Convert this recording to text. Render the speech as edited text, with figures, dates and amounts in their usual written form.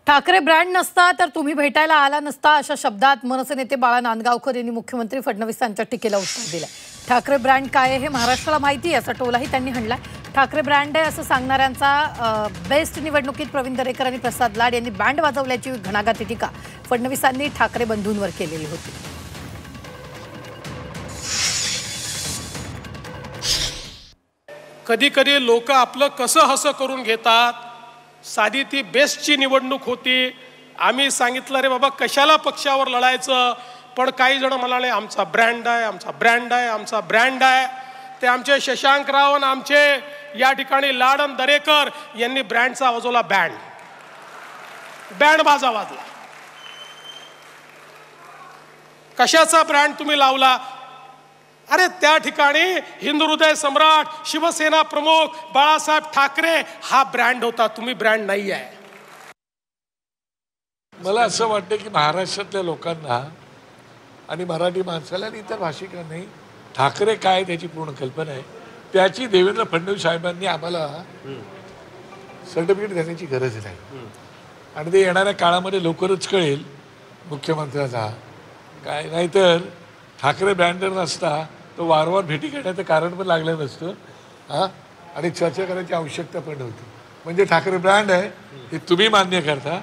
Thackeray brand नसता तर तुम्ही भेटायला आला नसता, अशा शब्दात मनसे नेते बाळा नांदगावकर यांनी मुख्यमंत्री फडणवीस यांच्या टीकेला उत्तर दिलं। ठाकरे ब्रँड काय आहे हे महाराष्ट्राला माहिती आहे, असा टोलाही त्यांनी हाणला। ठाकरे ब्रँड आहे असं सांगणाऱ्यांचा बेस्ट निवडणुकीत प्रवीण दरेकर आणि प्रसाद लाड यांनी बँड वाजवल्याची घणाघाती टीका फडणवीसांनी ठाकरे बंधूंवर केलेली होती। कधी कधी लोक आपलं कसं हसं करून घेतात। साधी ती बेस्टची निवडणूक होती, आम्ही सांगितलं रे बाबा कशाला पक्षावर लढायचं, पण काही जण म्हणाले आमचा ब्रँड आहे, आमचा ब्रँड आहे, आमचा ब्रँड आहे। ते आमचे शशांकराव आणि आमचे या ठिकाणी लाडन दरेकर यांनी ब्रँडचा वाजवला, बँड बाजा वाजला। कशाचा ब्रँड तुम्ही लावला? अरे त्या ठिकाणी हिंदू हृदय सम्राट शिवसेना प्रमुख बाळासाहेब ठाकरे हा ब्रँड होता, तुम्ही ब्रँड नाही आहे। मला असं वाटतं की महाराष्ट्रातल्या लोकांना आणि मराठी माणसाला आणि इतर भाषिकांनी ठाकरे काय त्याची पूर्ण कल्पना आहे। त्याची देवेंद्र फडणवीस साहेबांनी आम्हाला सर्टिफिकेट देण्याची गरज नाही आणि ते येणाऱ्या काळामध्ये लवकरच कळेल मुख्यमंत्र्यांना काय। नाहीतर ठाकरे ब्रँडर नसता तो वारंवार भेटी घेण्याचं कारण पण लागलं नसतं हां, आणि चर्चा करायची आवश्यकता पण नव्हती। म्हणजे ठाकरे ब्रँड आहे हे तुम्ही मान्य करता,